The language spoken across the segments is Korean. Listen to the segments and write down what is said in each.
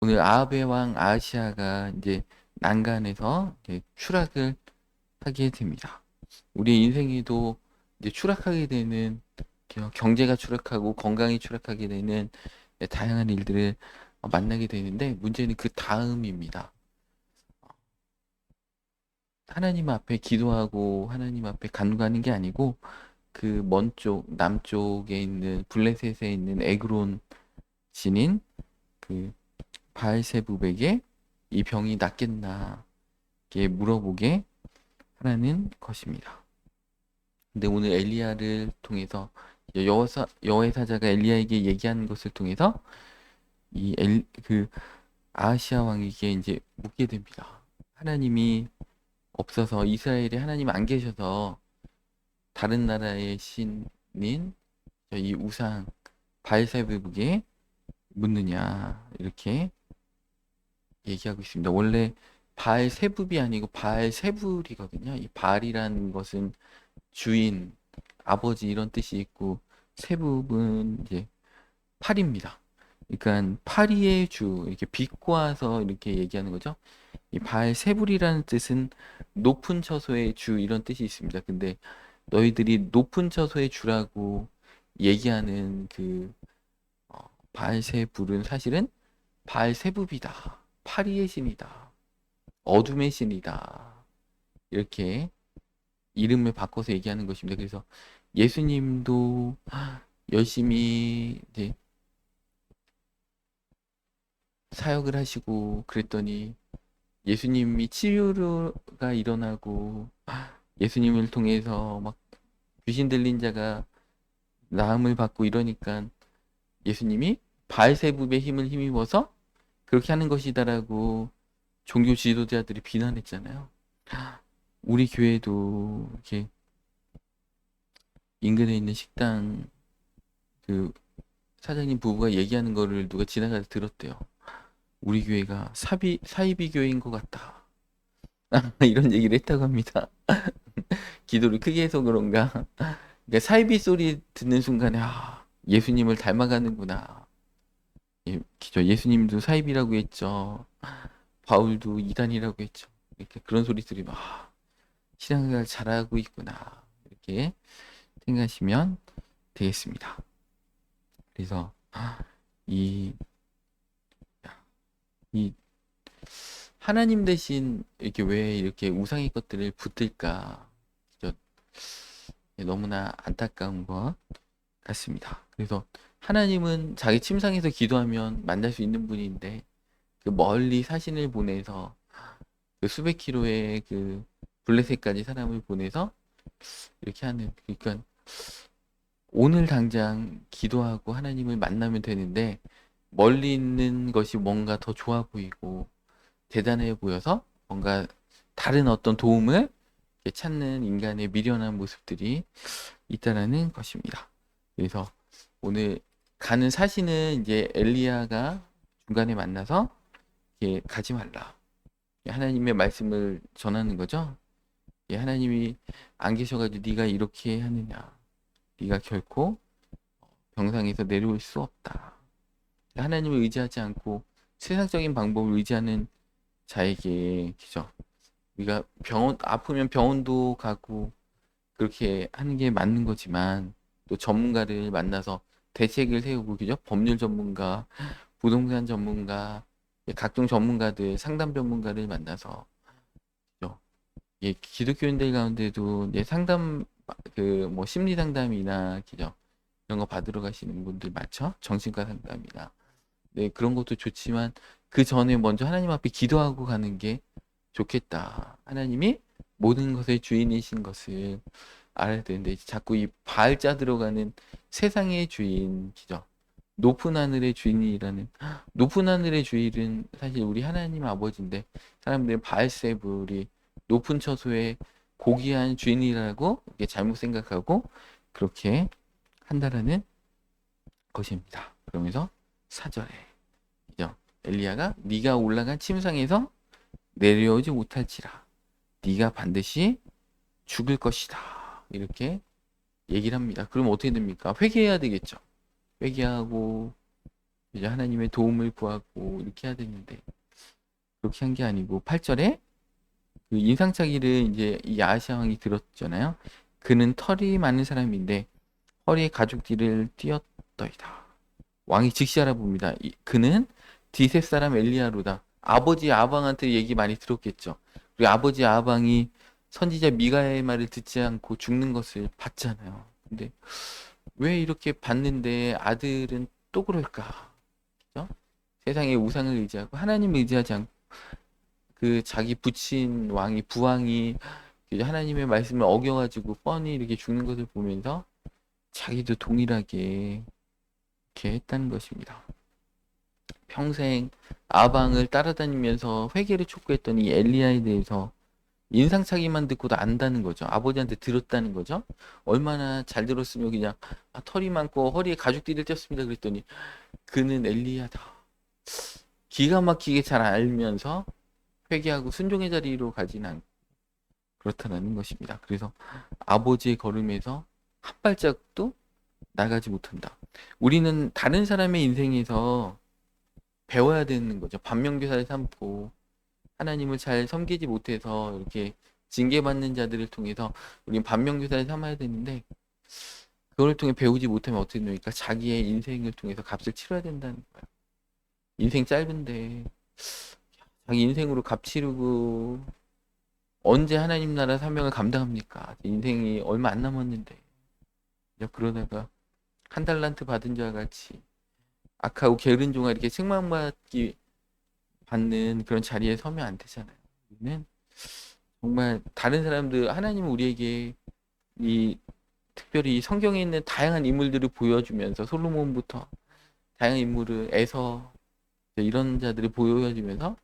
오늘 아합의 왕 아하시아가 이제 난간에서 이제 추락을 하게 됩니다. 우리 인생에도 이제 추락하게 되는 경제가 추락하고 건강이 추락하게 되는 다양한 일들을 만나게 되는데 문제는 그 다음입니다. 하나님 앞에 기도하고 하나님 앞에 간구하는 게 아니고 그 먼 쪽 남쪽에 있는 블레셋에 있는 에그론 신인 그 바알세붑에게 이 병이 낫겠나 이렇게 물어보게 하라는 것입니다. 근데 오늘 엘리야를 통해서 여호와의 사자가 엘리야에게 얘기하는 것을 통해서 그 아하시아 왕에게 이제 묻게 됩니다. 하나님이 없어서 이스라엘에 하나님 안 계셔서 다른 나라의 신인 이 우상 바알세붑에게 묻느냐 이렇게 얘기하고 있습니다. 원래 바알세붑이 아니고 바알세불이거든요. 이 바알이라는 것은 주인, 아버지 이런 뜻이 있고 세붑은 이제 파리입니다. 그러니까 파리의 주 이렇게 비꼬아서 이렇게 얘기하는 거죠. 이 바알세불이라는 뜻은 높은 처소의 주 이런 뜻이 있습니다. 근데 너희들이 높은 처소의 주라고 얘기하는 그 바알세불은 사실은 바알세붑이다. 파리의 신이다. 어둠의 신이다. 이렇게 이름을 바꿔서 얘기하는 것입니다. 그래서 예수님도 열심히 이제 사역을 하시고 그랬더니 예수님이 치유가 일어나고 예수님을 통해서 막 귀신 들린 자가 나음을 받고 이러니까 예수님이 바알세붑의 힘을 힘입어서 그렇게 하는 것이다라고 종교 지도자들이 비난했잖아요. 우리 교회도 이렇게 인근에 있는 식당 그 사장님 부부가 얘기하는 거를 누가 지나가다 들었대요. 우리 교회가 사이비 교회인 것 같다. 이런 얘기를 했다고 합니다. 기도를 크게 해서 그런가. 그러니까 사이비 소리 듣는 순간에 예수님을 닮아가는구나. 예수님도 사이비라고 했죠. 바울도 이단이라고 했죠. 이렇게 그런 소리 들으면 신앙생활 잘하고 있구나. 이렇게 생각하시면 되겠습니다. 그래서 이, 이 하나님 대신 이렇게 왜 이렇게 우상의 것들을 붙들까? 너무나 안타까운 것 같습니다. 그래서 하나님은 자기 침상에서 기도하면 만날 수 있는 분인데 그 멀리 사신을 보내서 그 수백 킬로의 그 블레셋까지 사람을 보내서 이렇게 하는 그러니까 오늘 당장 기도하고 하나님을 만나면 되는데 멀리 있는 것이 뭔가 더 좋아 보이고 대단해 보여서 뭔가 다른 어떤 도움을 찾는 인간의 미련한 모습들이 있다라는 것입니다. 그래서 오늘 가는 사신은 이제 엘리야가 중간에 만나서 가지 말라. 하나님의 말씀을 전하는 거죠. 하나님이 안 계셔가지고 네가 이렇게 하느냐. 네가 결코 병상에서 내려올 수 없다. 하나님을 의지하지 않고 세상적인 방법을 의지하는 자에게 그죠. 우리가 병원 아프면 병원도 가고 그렇게 하는 게 맞는 거지만 또 전문가를 만나서 대책을 세우고 그죠. 법률 전문가, 부동산 전문가, 각종 전문가들, 상담 전문가를 만나서 그죠. 기독교인들 가운데도 상담 그 뭐 심리 상담이나 그죠. 이런 거 받으러 가시는 분들 많죠. 정신과 상담이나. 네, 그런 것도 좋지만 그 전에 먼저 하나님 앞에 기도하고 가는 게 좋겠다. 하나님이 모든 것의 주인이신 것을 알아야 되는데 자꾸 이 바알자 들어가는 세상의 주인이죠. 높은 하늘의 주인이라는 높은 하늘의 주인은 사실 우리 하나님 아버지인데 사람들은 바알세불이 높은 처소의 고귀한 주인이라고 이렇게 잘못 생각하고 그렇게 한다라는 것입니다. 그러면서 4절에 엘리야가 네가 올라간 침상에서 내려오지 못할지라 네가 반드시 죽을 것이다. 이렇게 얘기를 합니다. 그럼 어떻게 됩니까? 회개해야 되겠죠. 회개하고 이제 하나님의 도움을 구하고 이렇게 해야 되는데 그렇게 한 게 아니고 8절에 그 인상착의를 이제 이 아하시아 왕이 들었잖아요. 그는 털이 많은 사람인데 허리에 가죽띠를 띠었더이다. 왕이 즉시 알아봅니다. 그는 디셉 사람 엘리야로다. 아버지 아방한테 얘기 많이 들었겠죠. 그리고 아버지 아방이 선지자 미가의 말을 듣지 않고 죽는 것을 봤잖아요. 근데 왜 이렇게 봤는데 아들은 또 그럴까? 그죠? 세상의 우상을 의지하고 하나님을 의지하지 않고 그 자기 부친 왕이 부왕이 하나님의 말씀을 어겨가지고 뻔히 이렇게 죽는 것을 보면서 자기도 동일하게 이렇게 했다는 것입니다. 평생 아방을 따라다니면서 회개를 촉구했던 이 엘리야에 대해서 인상착의만 듣고도 안다는 거죠. 아버지한테 들었다는 거죠. 얼마나 잘 들었으면 그냥 털이 많고 허리에 가죽띠를 쪘습니다. 그랬더니 그는 엘리야다. 기가 막히게 잘 알면서 회개하고 순종의 자리로 가진 않고 그렇다는 것입니다. 그래서 아버지의 걸음에서 한 발짝도 나가지 못한다. 우리는 다른 사람의 인생에서 배워야 되는 거죠. 반면교사를 삼고 하나님을 잘 섬기지 못해서 이렇게 징계받는 자들을 통해서 우리는 반면교사를 삼아야 되는데 그걸 통해 배우지 못하면 어떻게 됩니까? 자기의 인생을 통해서 값을 치러야 된다는 거예요. 인생 짧은데 자기 인생으로 값 치르고 언제 하나님 나라 사명을 감당합니까? 인생이 얼마 안 남았는데 그러다가 한 달란트 받은 자와 같이 악하고 게으른 종아 이렇게 책망받기 받는 그런 자리에 서면 안 되잖아요. 우리는 정말 다른 사람들 하나님은 우리에게 이 특별히 성경에 있는 다양한 인물들을 보여주면서 솔로몬부터 다양한 인물을 에서 이런 자들을 보여주면서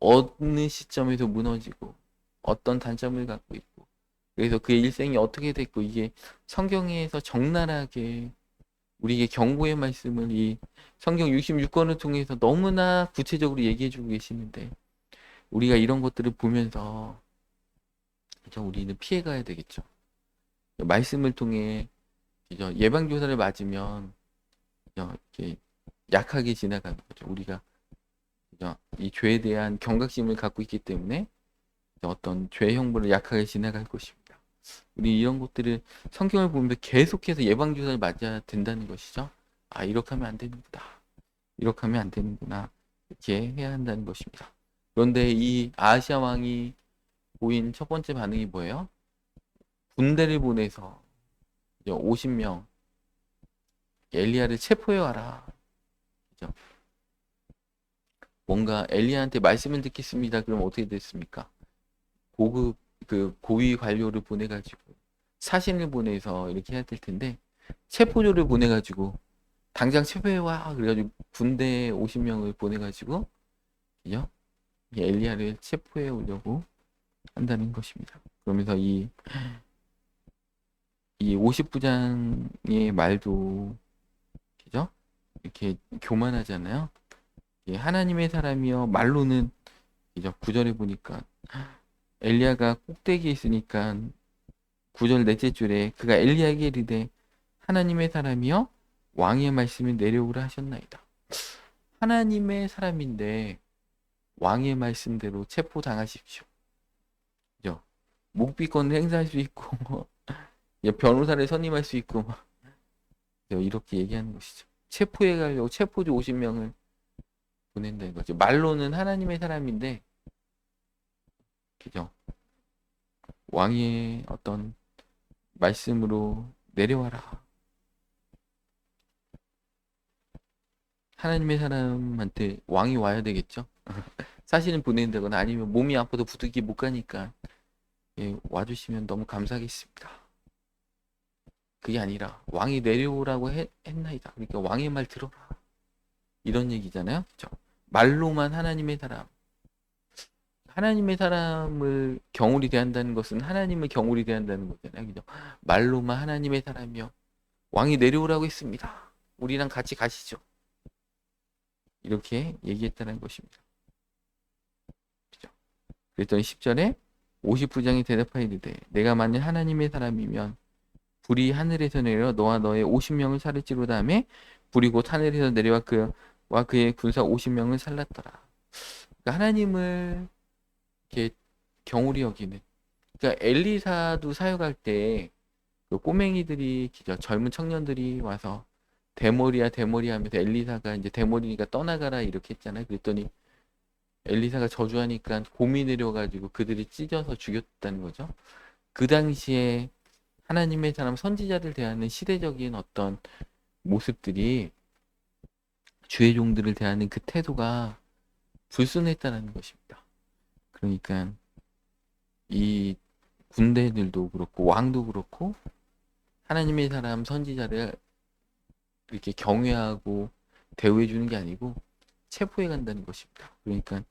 어느 시점에서 무너지고 어떤 단점을 갖고 있고 그래서 그의 일생이 어떻게 됐고 이게 성경에서 적나라하게 우리에게 경고의 말씀을 이 성경 66권을 통해서 너무나 구체적으로 얘기해 주고 계시는데 우리가 이런 것들을 보면서 우리는 피해가야 되겠죠. 말씀을 통해 예방교사를 맞으면 이렇게 약하게 지나가는 거죠. 우리가 이 죄에 대한 경각심을 갖고 있기 때문에 어떤 죄 형벌을 약하게 지나갈 것입니다. 우리 이런 것들을 성경을 보면서 계속해서 예방주사를 맞아야 된다는 것이죠. 이렇게 하면 안 되는구나. 이렇게 하면 안 되는구나. 이렇게 해야 한다는 것입니다. 그런데 이 아하시아 왕이 보인 첫 번째 반응이 뭐예요? 군대를 보내서 50명 엘리야를 체포해 와라. 그죠? 뭔가 엘리야한테 말씀을 듣겠습니다. 그럼 어떻게 됐습니까? 고급 그 고위 관료를 보내가지고 사신을 보내서 이렇게 해야 될 텐데 체포조를 보내가지고 당장 체포해와 그래가지고 군대 50명을 보내가지고 그죠? 이 엘리야를 체포해 오려고 한다는 것입니다. 그러면서 이 50부장의 말도 그죠? 이렇게 교만하잖아요. 하나님의 사람이여 말로는 그죠? 9절에 보니까 엘리야가 꼭대기에 있으니까 9절 넷째 줄에 그가 엘리야에게 이르되 하나님의 사람이여 왕의 말씀을 내려오라 하셨나이다. 하나님의 사람인데 왕의 말씀대로 체포당하십시오. 그죠? 묵비권을 행사할 수 있고 변호사를 선임할 수 있고 이렇게 얘기하는 것이죠. 체포해 가려고 체포조 50명을 보낸다는 거죠. 말로는 하나님의 사람인데 그죠? 왕의 어떤 말씀으로 내려와라. 하나님의 사람한테 왕이 와야 되겠죠? 사실은 보낸다거나 아니면 몸이 아파도 부득이 못 가니까 와주시면 너무 감사하겠습니다. 그게 아니라 왕이 내려오라고 했나이다. 그러니까 왕의 말 들어라. 이런 얘기잖아요. 그죠? 말로만 하나님의 사람. 하나님의 사람을 경홀히 대한다는 것은 하나님을 경홀히 대한다는 거잖아요. 그죠? 말로만 하나님의 사람이요. 왕이 내려오라고 했습니다. 우리랑 같이 가시죠. 이렇게 얘기했다는 것입니다. 그죠? 그랬더니 10절에 50부장이 대답하여 이르되 내가 만일 하나님의 사람이면 불이 하늘에서 내려 너와 너의 50명을 살을지로다 하매 불이 곧 하늘에서 내려와 그 그의 군사 50명을 살랐더라. 그러니까 하나님을 이렇게 경홀히 여기는. 그러니까 엘리사도 사역할 때 그 꼬맹이들이 젊은 청년들이 와서 대머리야 대머리 하면서 엘리사가 이제 대머리니까 떠나가라 이렇게 했잖아요. 그랬더니 엘리사가 저주하니까 곰이 내려가지고 그들이 찢어서 죽였다는 거죠. 그 당시에 하나님의 사람 선지자를 대하는 시대적인 어떤 모습들이 주의 종들을 대하는 그 태도가 불순했다는 것입니다. 그러니까 이 군대들도 그렇고 왕도 그렇고 하나님의 사람 선지자를 이렇게 경외하고 대우해 주는 게 아니고 체포해 간다는 것입니다. 그러니까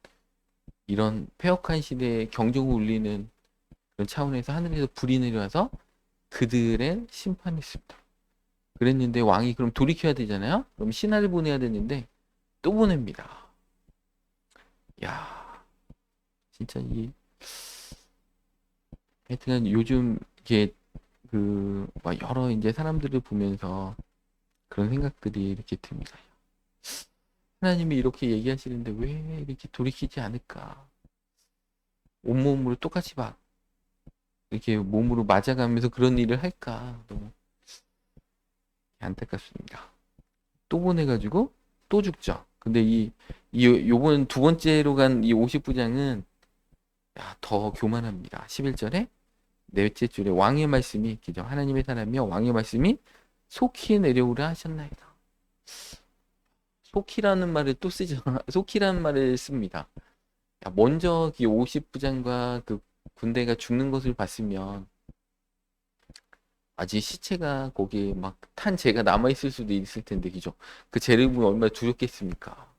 이런 폐역한 시대에 경종을 울리는 그런 차원에서 하늘에서 불이 내려와서 그들의 심판했습니다. 그랬는데 왕이 그럼 돌이켜야 되잖아요. 그럼 신하를 보내야 되는데 또 보냅니다. 야, 진짜 하여튼 요즘 이게 막 여러 이제 사람들을 보면서 그런 생각들이 이렇게 듭니다. 하나님이 이렇게 얘기하시는데 왜 이렇게 돌이키지 않을까? 온몸으로 똑같이 막 이렇게 몸으로 맞아가면서 그런 일을 할까? 너무 안타깝습니다. 또 보내가지고 또 죽죠. 근데 요번 두 번째로 간 이 50부장은 더 교만합니다. 11절에 넷째 줄에 왕의 말씀이 하나님의 사람이여 왕의 말씀이 속히 내려오라 하셨나이다. 속히라는 말을 또 쓰죠. 속히라는 말을 씁니다. 먼저 50부장과 그 군대가 죽는 것을 봤으면 아직 시체가 거기에 막 탄 재가 남아있을 수도 있을 텐데, 그죠? 그 재를 보면 얼마나 두렵겠습니까?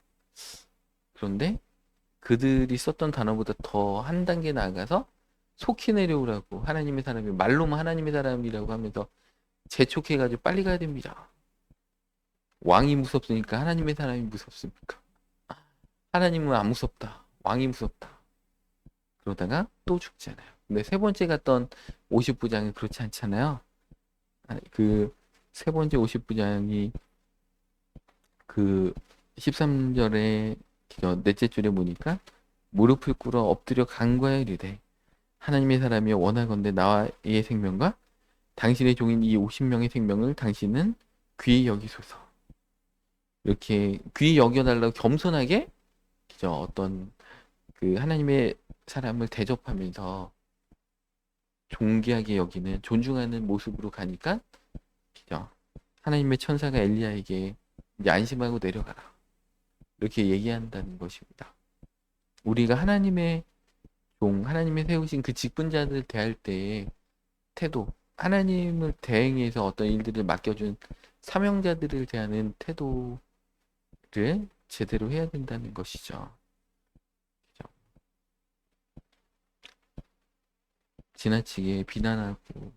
그런데 그들이 썼던 단어보다 더 한 단계 나아가서 속히 내려오라고 하나님의 사람이 말로만 하나님의 사람이라고 하면서 재촉해가지고 빨리 가야 됩니다. 왕이 무섭으니까 하나님의 사람이 무섭습니까? 하나님은 안 무섭다. 왕이 무섭다. 그러다가 또 죽잖아요. 근데 세 번째 갔던 50부장은 그렇지 않잖아요. 그 세 번째 50부장이 그 13절에 넷째 줄에 보니까 무릎을 꿇어 엎드려 간과하여 이르되 하나님의 사람이 원하건대 나의 생명과 당신의 종인 이 50명의 생명을 당신은 귀히 여기소서. 이렇게 귀히 여겨달라고 겸손하게 어떤 그 하나님의 사람을 대접하면서 존귀하게 여기는 존중하는 모습으로 가니까 하나님의 천사가 엘리야에게 이제 안심하고 내려가라 이렇게 얘기한다는 것입니다. 우리가 하나님의 하나님의 세우신 그 직분자들 대할 때의 태도, 하나님을 대행해서 어떤 일들을 맡겨준 사명자들을 대하는 태도를 제대로 해야 된다는 것이죠. 지나치게 비난하고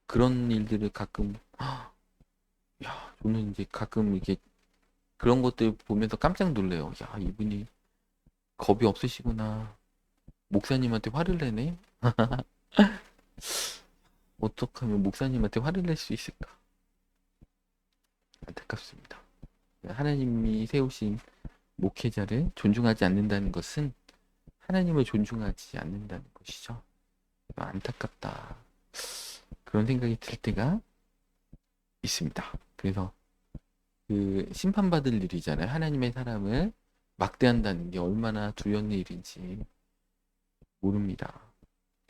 그런 일들을 가끔 저는 이제 가끔 이게 그런 것들 보면서 깜짝 놀래요. 이분이 겁이 없으시구나. 목사님한테 화를 내네. 어떻게 하면 목사님한테 화를 낼 수 있을까? 안타깝습니다. 하나님이 세우신 목회자를 존중하지 않는다는 것은 하나님을 존중하지 않는다는 것이죠. 안타깝다. 그런 생각이 들 때가 있습니다. 그래서 그 심판받을 일이잖아요. 하나님의 사람을 막대한다는 게 얼마나 두려운 일인지 모릅니다.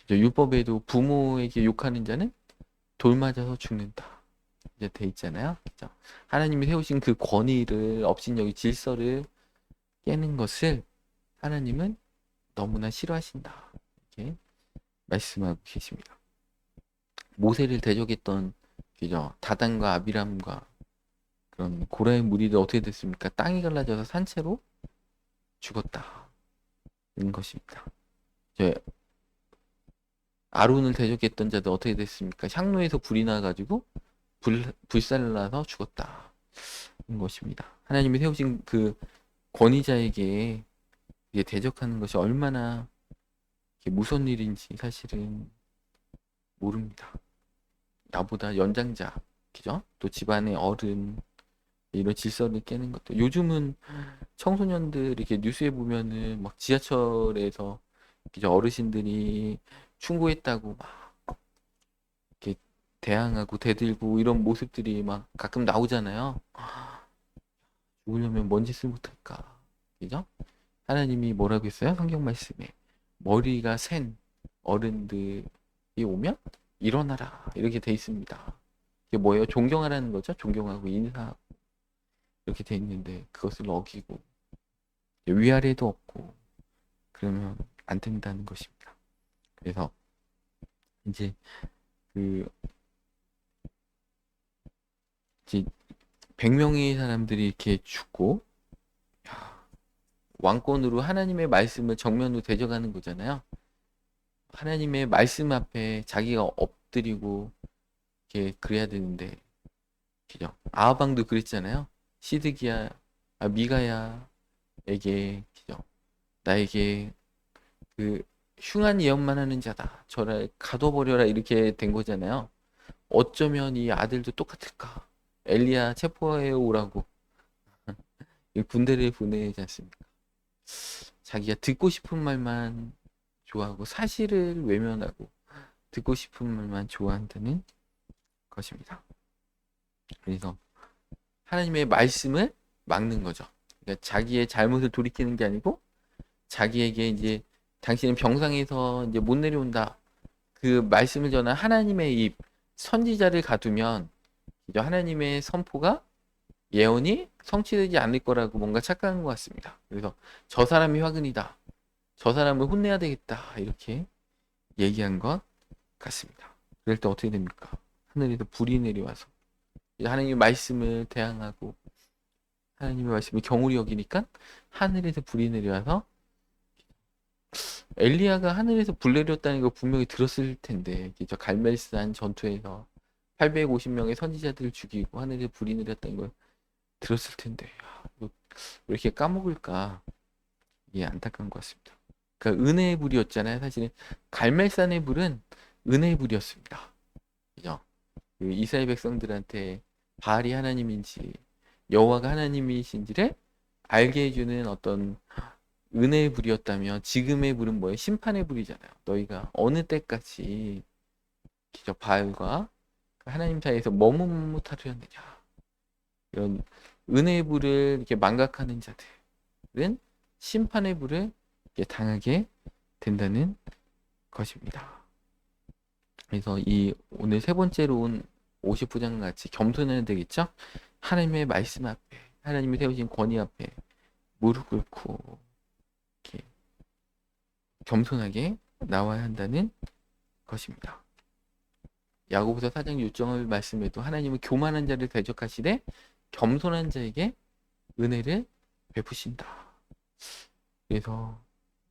율법에도 부모에게 욕하는 자는 돌 맞아서 죽는다. 이제 돼 있잖아요. 그죠? 하나님이 세우신 그 권위를 업신여기 질서를 깨는 것을 하나님은 너무나 싫어하신다. 이렇게 말씀하고 계십니다. 모세를 대적했던 다단과 아비람과 그런 고라의 무리들 어떻게 됐습니까? 땅이 갈라져서 산채로 죽었다. 는 것입니다. 아론을 대적했던 자들 어떻게 됐습니까? 향로에서 불이 나가지고 불살라서 죽었다. 는 것입니다. 하나님이 세우신 그 권위자에게 대적하는 것이 얼마나 무서운 일인지 사실은 모릅니다. 나보다 연장자, 그죠? 또 집안의 어른 이런 질서를 깨는 것도 요즘은 청소년들 이렇게 뉴스에 보면은 막 지하철에서 그죠? 어르신들이 충고했다고 막 이렇게 대항하고 대들고 이런 모습들이 막 가끔 나오잖아요. 죽으려면 뭔 짓을 못할까? 그죠? 하나님이 뭐라고 했어요? 성경 말씀에 머리가 센 어른들이 오면 일어나라 이렇게 돼 있습니다. 이게 뭐예요? 존경하라는 거죠. 존경하고 인사하고 이렇게 돼 있는데 그것을 어기고 위아래도 없고 그러면 안 된다는 것입니다. 그래서 이제 그 이제 100명의 사람들이 이렇게 죽고 왕권으로 하나님의 말씀을 정면으로 대적하는 거잖아요. 하나님의 말씀 앞에 자기가 엎드리고 이렇게 그래야 되는데 그죠? 아하방도 그랬잖아요. 시드기야, 미가야에게 그죠? 나에게 그 흉한 예언만 하는 자다. 저를 가둬버려라 이렇게 된 거잖아요. 어쩌면 이 아들도 똑같을까? 엘리야 체포해 오라고 이 군대를 보내지 않습니까? 자기가 듣고 싶은 말만 좋아하고 사실을 외면하고 듣고 싶은 말만 좋아한다는 것입니다. 그래서 하나님의 말씀을 막는 거죠. 그러니까 자기의 잘못을 돌이키는 게 아니고 자기에게 이제 당신은 병상에서 이제 못 내려온다. 그 말씀을 전한 하나님의 입 선지자를 가두면 이제 하나님의 선포가 예언이 성취되지 않을 거라고 뭔가 착각한 것 같습니다. 그래서 저 사람이 화근이다. 저 사람을 혼내야 되겠다. 이렇게 얘기한 것 같습니다. 그럴 때 어떻게 됩니까? 하늘에서 불이 내려와서 하나님의 말씀을 대항하고 하나님의 말씀을 경홀히 여기니까 하늘에서 불이 내려와서 엘리야가 하늘에서 불 내렸다는 거 분명히 들었을 텐데 저 갈멜산 전투에서 850명의 선지자들을 죽이고 하늘에서 불이 내렸다는 걸 들었을 텐데 왜 이렇게 까먹을까? 이게 안타까운 것 같습니다. 그러니까 은혜의 불이었잖아요. 사실은 갈멜산의 불은 은혜의 불이었습니다. 그죠? 그 이스라엘 백성들한테 바알이 하나님인지 여호와가 하나님이신지를 알게 해주는 어떤 은혜의 불이었다면 지금의 불은 뭐예요? 심판의 불이잖아요. 너희가 어느 때까지 기저 바알과 하나님 사이에서 머뭇머뭇하려느냐. 이런 은혜의 불을 이렇게 망각하는 자들은 심판의 불을 당하게 된다는 것입니다. 그래서 이 오늘 세 번째로 온 50부장 같이 겸손해야 되겠죠? 하나님의 말씀 앞에, 하나님이 세우신 권위 앞에 무릎 꿇고 이렇게 겸손하게 나와야 한다는 것입니다. 야고보서 4장 6절 말씀에도 하나님은 교만한 자를 대적하시되 겸손한 자에게 은혜를 베푸신다. 그래서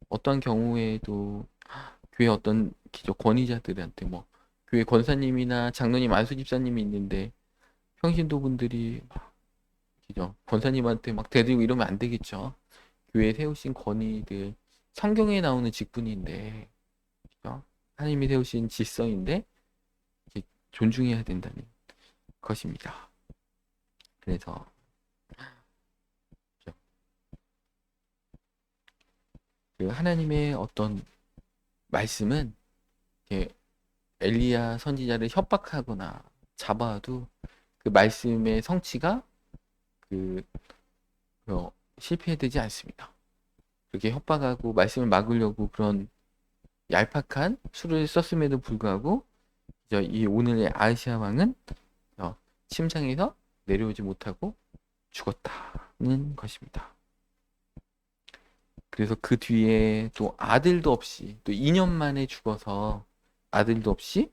어떤 경우에도 교회 어떤 기적 권위자들한테 뭐 교회 권사님이나 장로님 안수 집사님이 있는데 평신도 분들이 막 기적 권사님한테 막 대들고 이러면 안 되겠죠. 교회에 세우신 권위들 성경에 나오는 직분인데 그죠? 하나님이 세우신 질서인데 존중해야 된다는 것입니다. 그래서 그 하나님의 어떤 말씀은 엘리야 선지자를 협박하거나 잡아도 그 말씀의 성취가 그 실패되지 않습니다. 그렇게 협박하고 말씀을 막으려고 그런 얄팍한 수를 썼음에도 불구하고 이 오늘의 아시아 왕은 침상에서 내려오지 못하고 죽었다는 것입니다. 그래서 그 뒤에 또 아들도 없이 또 2년 만에 죽어서 아들도 없이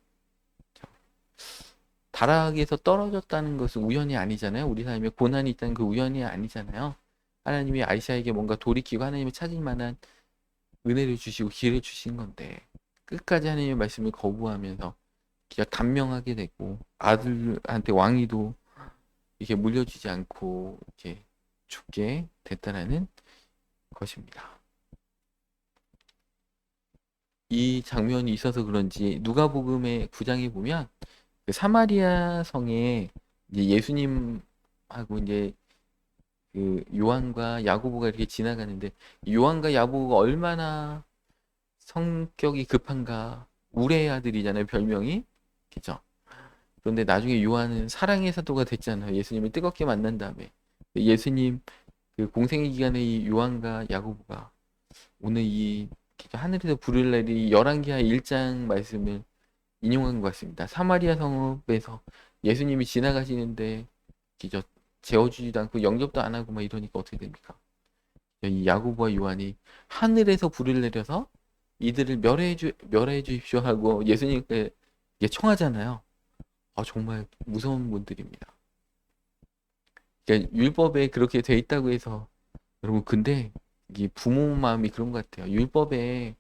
다락에서 떨어졌다는 것은 우연이 아니잖아요. 우리 삶에 고난이 있다는 그 우연이 아니잖아요. 하나님이 아이샤에게 뭔가 돌이키고 하나님을 찾을 만한 은혜를 주시고 기회를 주신 건데 끝까지 하나님의 말씀을 거부하면서 그냥 단명하게 되고 아들한테 왕위도 이렇게 물려주지 않고 이렇게 죽게 됐다라는 것입니다. 이 장면이 있어서 그런지 누가복음의 9장에 보면 그 사마리아 성에 이제 예수님하고 이제 그 요한과 야고보가 이렇게 지나가는데 요한과 야고보가 얼마나 성격이 급한가. 우레의 아들이잖아요, 별명이. 그죠? 그런데 나중에 요한은 사랑의 사도가 됐잖아요. 예수님을 뜨겁게 만난 다음에. 예수님 그 공생의 기간에 이 요한과 야고보가 오늘 이 하늘에서 불을 내리 열왕기하 1장 말씀을 인용한 것 같습니다. 사마리아 성읍에서 예수님이 지나가시는데 기저 재워주지도 않고 영접도 안 하고 막 이러니까 어떻게 됩니까? 이 야고보와 요한이 하늘에서 불을 내려서 이들을 멸해 주십시오 하고 예수님께 이게 청하잖아요. 아, 정말 무서운 분들입니다. 그러니까 율법에 그렇게 돼 있다고 해서 여러분, 근데 이게 부모 마음이 그런 것 같아요. 율법에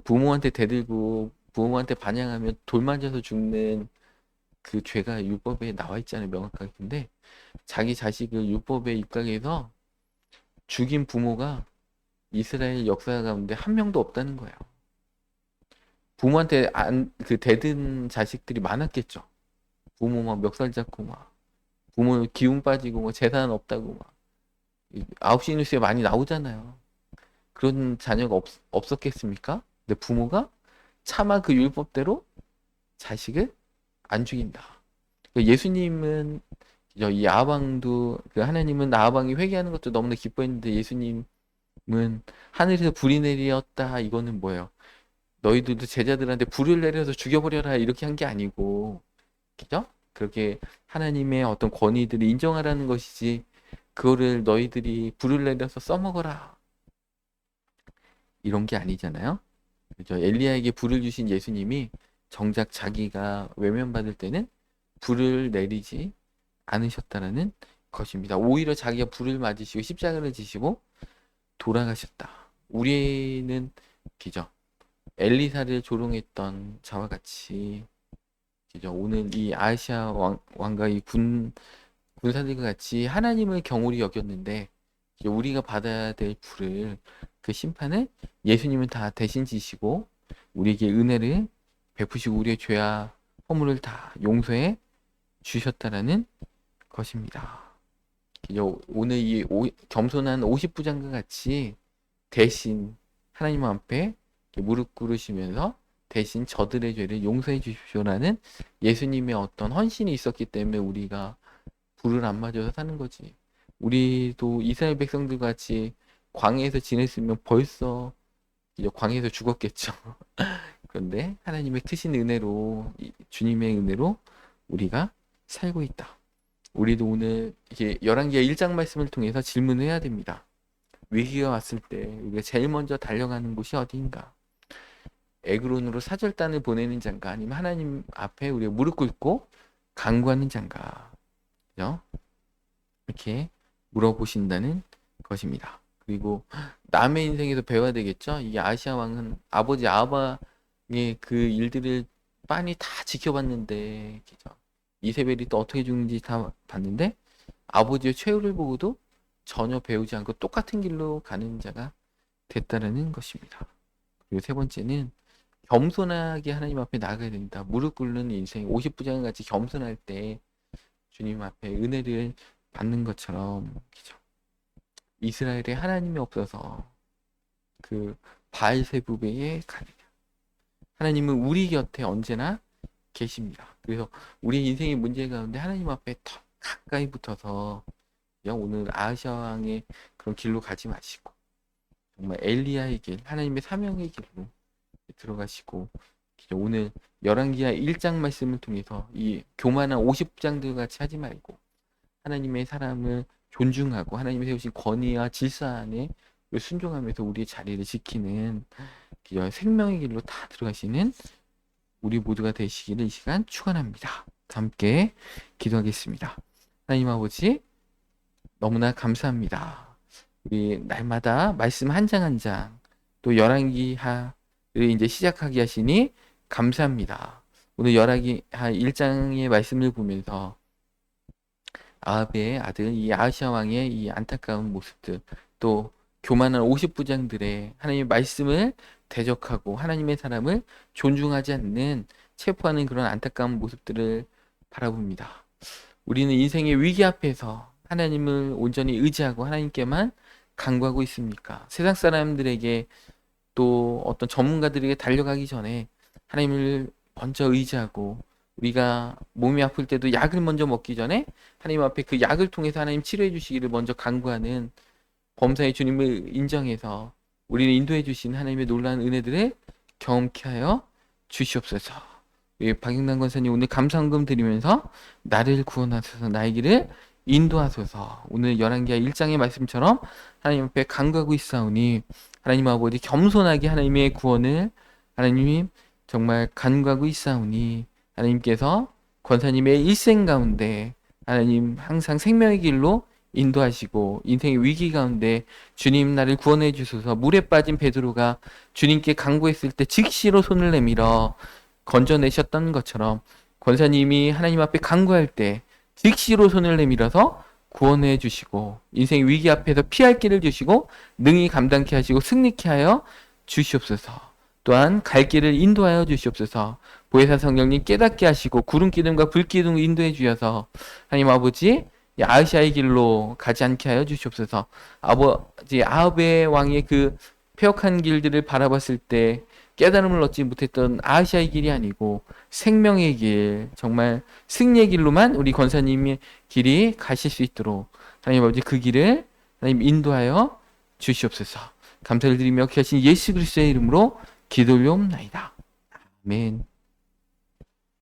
부모한테 대들고 부모한테 반항하면 돌 맞아서 죽는 그 죄가 율법에 나와 있잖아요, 명확하게. 근데 자기 자식을 율법에 입각해서 죽인 부모가 이스라엘 역사 가운데 한 명도 없다는 거예요. 부모한테 그 대든 자식들이 많았겠죠. 부모 막 멱살 잡고 막 부모 기운 빠지고 뭐 재산 없다고 막 9시 뉴스에 많이 나오잖아요. 그런 자녀가 없었겠습니까? 근데 부모가 차마 그 율법대로 자식을 안 죽인다. 예수님은 이 아방도 그 하나님은 아방이 회개하는 것도 너무나 기뻐했는데 예수님은 하늘에서 불이 내리었다. 이거는 뭐예요? 너희들도 제자들한테 불을 내려서 죽여버려라 이렇게 한 게 아니고, 그죠? 그렇게 하나님의 어떤 권위들을 인정하라는 것이지 그거를 너희들이 불을 내려서 써먹어라 이런 게 아니잖아요. 그죠? 엘리야에게 불을 주신 예수님이 정작 자기가 외면받을 때는 불을 내리지 않으셨다라는 것입니다. 오히려 자기가 불을 맞으시고 십자가를 지시고 돌아가셨다. 우리는 기죠. 엘리사를 조롱했던 자와 같이 기죠. 오늘 이 아시아 왕과 이 군사들과 같이 하나님을 경홀히 여겼는데 우리가 받아야 될 불을 그 심판을 예수님은 다 대신 지시고 우리에게 은혜를 베푸시고 우리의 죄와 허물을 다 용서해 주셨다라는 것입니다. 오늘 이 겸손한 50부장과 같이 대신 하나님 앞에 무릎 꿇으시면서 대신 저들의 죄를 용서해 주십시오라는 예수님의 어떤 헌신이 있었기 때문에 우리가 불을 안 맞아서 사는 거지. 우리도 이스라엘 백성들 같이 광야에서 지냈으면 벌써 이제 광야에서 죽었겠죠. 그런데 하나님의 크신 은혜로 주님의 은혜로 우리가 살고 있다. 우리도 오늘 이게 열왕기하 1장 말씀을 통해서 질문을 해야 됩니다. 위기가 왔을 때 우리가 제일 먼저 달려가는 곳이 어디인가? 에그론으로 사절단을 보내는 장가 아니면 하나님 앞에 우리가 무릎 꿇고 간구하는 장가? 그죠? 이렇게 물어보신다는 것입니다. 그리고 남의 인생에서 배워야 되겠죠. 이 아시아 왕은 아버지 아합의 그 일들을 빤히 다 지켜봤는데, 그죠? 이세벨이 또 어떻게 죽는지 다 봤는데 아버지의 최후를 보고도 전혀 배우지 않고 똑같은 길로 가는 자가 됐다라는 것입니다. 그리고 세 번째는 겸손하게 하나님 앞에 나가야 된다. 무릎 꿇는 인생, 50부장 같이 겸손할 때 주님 앞에 은혜를 받는 것처럼, 그죠? 이스라엘에 하나님이 없어서 그 바알세부베에 가느냐. 하나님은 우리 곁에 언제나 계십니다. 그래서 우리 인생의 문제 가운데 하나님 앞에 더 가까이 붙어서 오늘 아하시아 왕의 그런 길로 가지 마시고 정말 엘리야의 길, 하나님의 사명의 길로 들어가시고 오늘 열왕기하 1장 말씀을 통해서 이 교만한 50장들 같이 하지 말고 하나님의 사람을 존중하고 하나님이 세우신 권위와 질서 안에 순종하면서 우리의 자리를 지키는 생명의 길로 다 들어가시는 우리 모두가 되시기를 이 시간 축원합니다. 함께 기도하겠습니다. 하나님 아버지 너무나 감사합니다. 우리 날마다 말씀 한 장 한 장 또 열왕기하를 이제 시작하게 하시니 감사합니다. 오늘 열왕기하 1장의 말씀을 보면서 아합의 아들 이 아하시아 왕의 이 안타까운 모습들 또 교만한 50부장들의 하나님의 말씀을 대적하고 하나님의 사람을 존중하지 않는 체포하는 그런 안타까운 모습들을 바라봅니다. 우리는 인생의 위기 앞에서 하나님을 온전히 의지하고 하나님께만 간구하고 있습니까? 세상 사람들에게 또 어떤 전문가들에게 달려가기 전에 하나님을 먼저 의지하고, 우리가 몸이 아플 때도 약을 먼저 먹기 전에 하나님 앞에 그 약을 통해서 하나님 치료해 주시기를 먼저 간구하는 범사의 주님을 인정해서 우리를 인도해 주신 하나님의 놀라운 은혜들을 경험케 하여 주시옵소서. 박영남 권사님 오늘 감사헌금 드리면서 나를 구원하소서, 나의 길을 인도하소서. 오늘 열왕기하 1장의 말씀처럼 하나님 앞에 간구하고 있사오니 하나님 아버지 겸손하게 하나님의 구원을 하나님 정말 간구하고 있사오니 하나님께서 권사님의 일생 가운데 하나님 항상 생명의 길로 인도하시고 인생의 위기 가운데 주님 나를 구원해 주소서. 물에 빠진 베드로가 주님께 간구했을 때 즉시로 손을 내밀어 건져내셨던 것처럼 권사님이 하나님 앞에 간구할 때 즉시로 손을 내밀어서 구원해 주시고 인생 위기 앞에서 피할 길을 주시고 능히 감당케 하시고 승리케 하여 주시옵소서. 또한 갈 길을 인도하여 주시옵소서. 보혜사 성령님 깨닫게 하시고 구름 기둥과 불 기둥 인도해 주셔서 하나님 아버지 아으샤의 길로 가지 않게 하여 주시옵소서. 아버지 아합의 왕의 그 폐역한 길들을 바라봤을 때 깨달음을 얻지 못했던 아시아의 길이 아니고 생명의 길, 정말 승리의 길로만 우리 권사님의 길이 가실 수 있도록 하나님 아버지 그 길을 하나님 인도하여 주시옵소서. 감사를 드리며 귀하신 예수 그리스도의 이름으로 기도 올려옵나이다. 아멘.